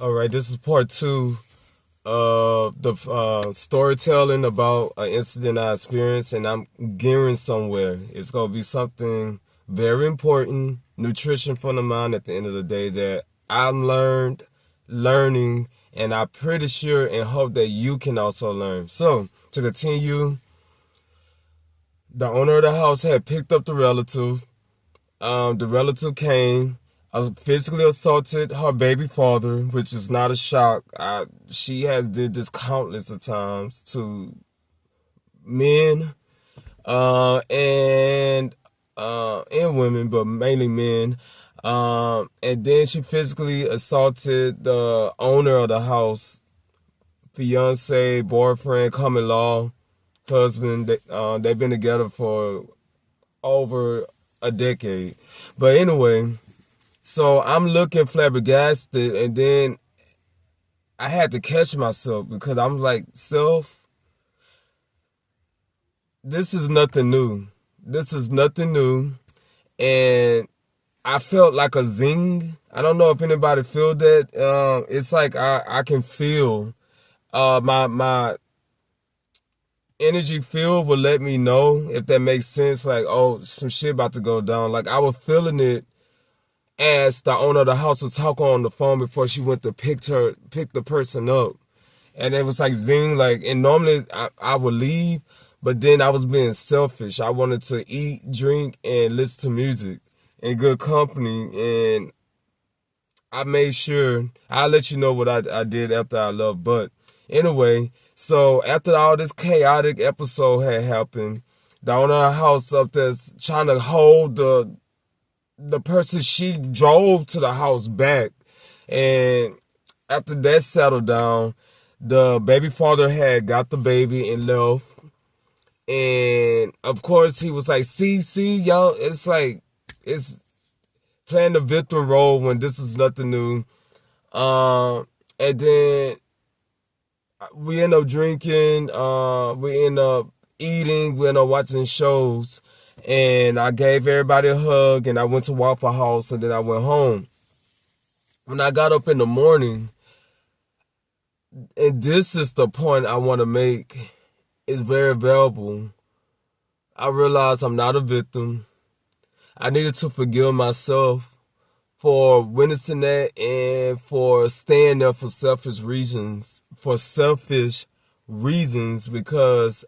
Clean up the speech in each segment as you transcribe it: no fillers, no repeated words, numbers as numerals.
All right, this is part two of the storytelling about an incident I experienced, and I'm gearing somewhere. It's going to be something very important, nutrition for the mind at the end of the day that I'm learning, and I'm pretty sure and hope that you can also learn. So, to continue, the owner of the house had picked up the relative. The relative came, physically assaulted her baby father, which is not a shock. She has did this countless of times to men, and women, but mainly men. And then she physically assaulted the owner of the house, fiance, boyfriend, common law, husband. They've been together for over a decade. But anyway, so I'm looking flabbergasted, and then I had to catch myself because I'm like, self, this is nothing new. This is nothing new. And I felt like a zing. I don't know if anybody feel that. It's like I can feel my energy field will let me know, if that makes sense, like, oh, some shit about to go down. Like, I was feeling it as the owner of the house was talking on the phone before she went to pick the person up. And it was like zing, like, and normally I would leave, but then I was being selfish. I wanted to eat, drink, and listen to music in good company. And I made sure, I'll let you know what I did after I left. But anyway, so after all this chaotic episode had happened, the owner of the house up there's trying to hold the person she drove to the house back. And after that settled down, the baby father had got the baby and left. And of course he was like, see, y'all, it's like, it's playing the victim role when this is nothing new. And then we end up drinking, we end up eating, we end up watching shows. And I gave everybody a hug, and I went to Waffle House, and then I went home. When I got up in the morning, and this is the point I want to make, it's very valuable. I realized I'm not a victim. I needed to forgive myself for witnessing that and for staying there for selfish reasons. Because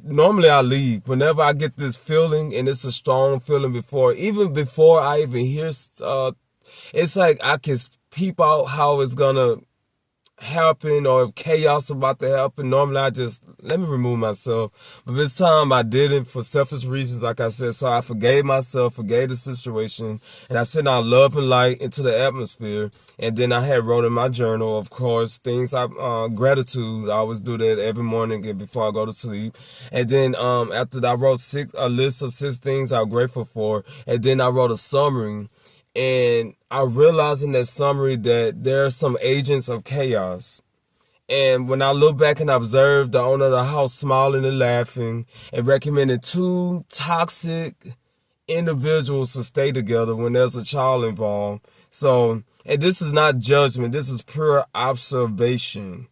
normally I leave whenever I get this feeling, and it's a strong feeling even before I even hear. It's like I can peep out how it's gonna happen, or if chaos about to happen. Normally I just let me remove myself, but this time I didn't, for selfish reasons, like I said. So I forgave myself, forgave the situation, and I sent out love and light into the atmosphere. And then I had wrote in my journal, of course, things gratitude. I always do that every morning before I go to sleep. And then after that, I wrote a list of 6 things I'm grateful for, and then I wrote a summary. And I realized in that summary that there are some agents of chaos. And when I look back and observe the owner of the house smiling and laughing and recommended 2 toxic individuals to stay together when there's a child involved. So, and this is not judgment, this is pure observation.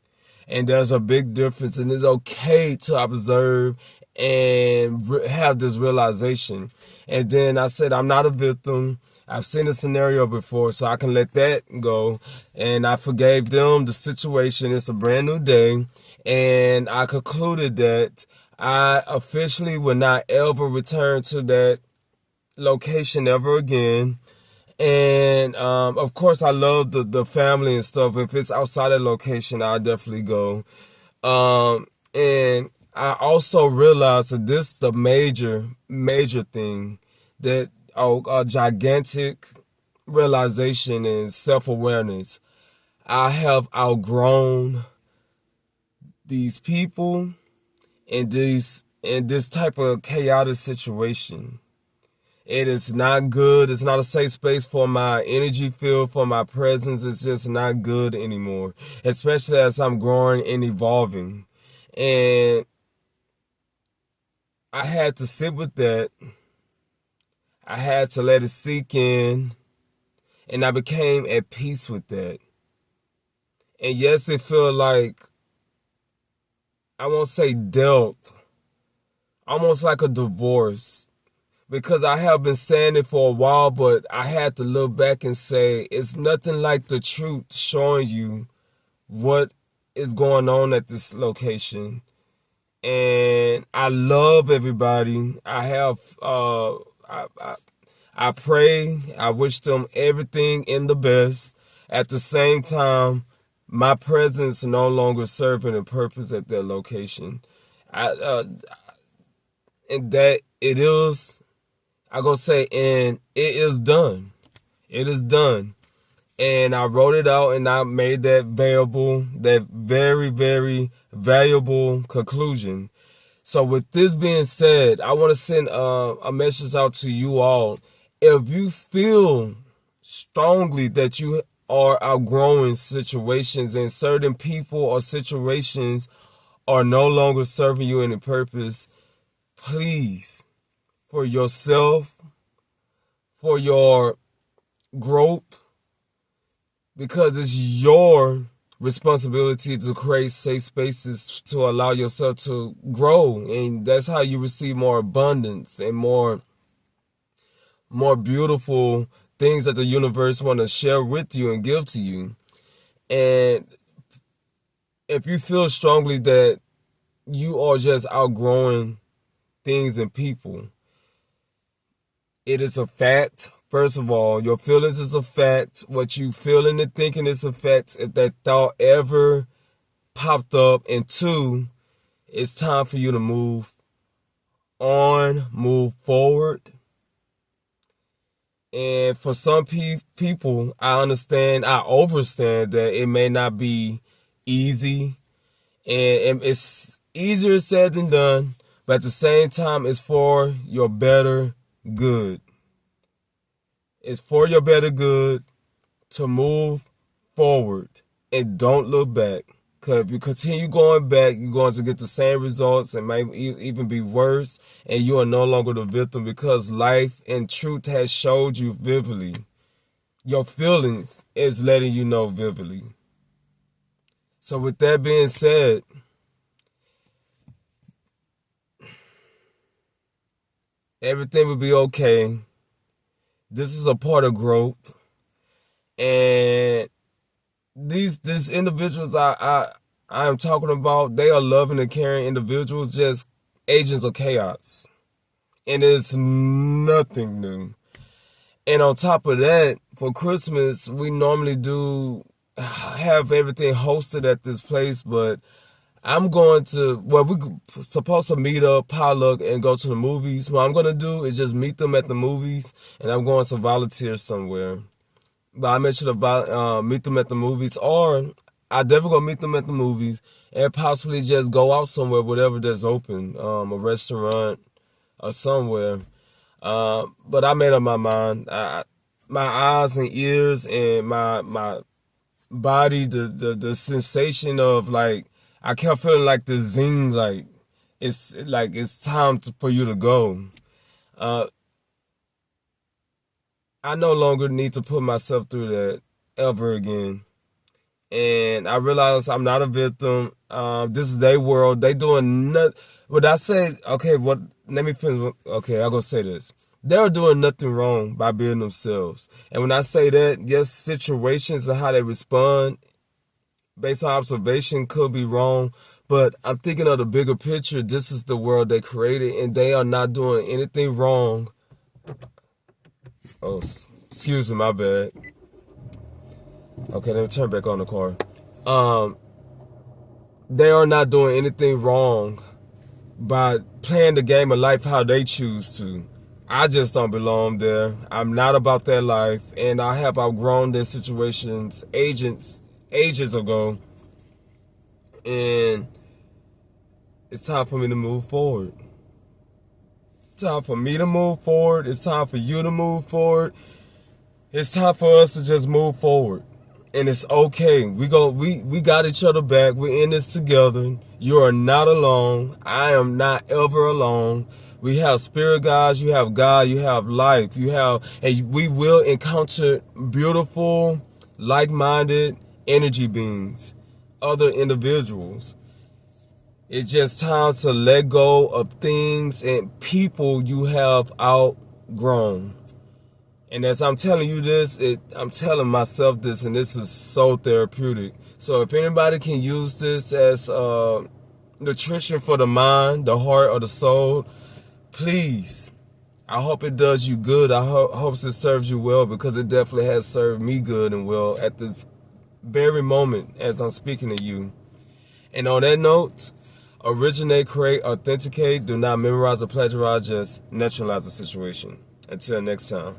And there's a big difference, and it's okay to observe and have this realization. And then I said, I'm not a victim. I've seen a scenario before, so I can let that go. And I forgave them the situation. It's a brand new day. And I concluded that I officially will not ever return to that location ever again. And of course, I love the family and stuff. If it's outside that location, I'll definitely go. And I also realized that this is the major thing, that a gigantic realization and self-awareness. I have outgrown these people and this type of chaotic situation. It is not good. It's not a safe space for my energy field, for my presence. It's just not good anymore, especially as I'm growing and evolving. And I had to sit with that. I had to let it sink in, and I became at peace with that. And yes, it feel like, I won't say dealt, almost like a divorce. Because I have been saying it for a while, but I had to look back and say, it's nothing like the truth showing you what is going on at this location. And I love everybody. I pray, I wish them everything in the best. At the same time, my presence no longer serving a purpose at their location. And that it is, I gonna say, and it is done. It is done. And I wrote it out and I made that very, very valuable conclusion. So with this being said, I want to send a message out to you all. If you feel strongly that you are outgrowing situations and certain people or situations are no longer serving you any purpose, please, for yourself, for your growth, because it's your responsibility to create safe spaces to allow yourself to grow. And that's how you receive more abundance and more beautiful things that the universe want to share with you and give to you. And if you feel strongly that you are just outgrowing things and people, it is a fact. First of all, your feelings is a fact. What you feeling and thinking is a fact. If that thought ever popped up. And two, it's time for you to move on, move forward. And for some people, I overstand that it may not be easy. And it's easier said than done. But at the same time, it's for your better good. It's for your better good to move forward and don't look back. Because if you continue going back, you're going to get the same results and might even be worse. And you are no longer the victim, because life and truth has showed you vividly. Your feelings is letting you know vividly. So with that being said, everything will be okay. This is a part of growth. And these individuals I am talking about, they are loving and caring individuals, just agents of chaos. And it's nothing new. And on top of that, for Christmas, we normally do have everything hosted at this place, but I'm going to, we're supposed to meet up, pile up, and go to the movies. What I'm going to do is just meet them at the movies, and I'm going to volunteer somewhere. But I make sure to meet them at the movies, or I definitely going to meet them at the movies and possibly just go out somewhere, whatever that's open, a restaurant or somewhere. But I made up my mind. My eyes and ears and my body, the sensation of, like, I kept feeling like the zing, like it's time for you to go. I no longer need to put myself through that ever again. And I realized I'm not a victim. This is their world. They doing nothing. What I say, okay, let me finish. Okay, I'm going to say this. They're doing nothing wrong by being themselves. And when I say that, yes, situations and how they respond based on observation could be wrong, but I'm thinking of the bigger picture. This is the world they created, and they are not doing anything wrong. Oh, excuse me, my bad. Okay, let me turn back on the car. They are not doing anything wrong by playing the game of life how they choose to. I just don't belong there. I'm not about that life, and I have outgrown their situations ages ago, and it's time for me to move forward. It's time for me to move forward. It's time for you to move forward. It's time for us to just move forward, and it's okay. We got each other back. We're in this together. You are not alone. I am not ever alone. We have spirit guides, you have God, you have life, and we will encounter beautiful, like-minded energy beings. other individuals. It's just time to let go of things and people you have outgrown. And as I'm telling you this, I'm telling myself this, and this is so therapeutic. So if anybody can use this as nutrition for the mind, the heart, or the soul, please. I hope it does you good. I hope it serves you well, because it definitely has served me good and well at this very moment as I'm speaking to you. And on that note, originate, create, authenticate. Do not memorize or plagiarize, just naturalize the situation. Until next time.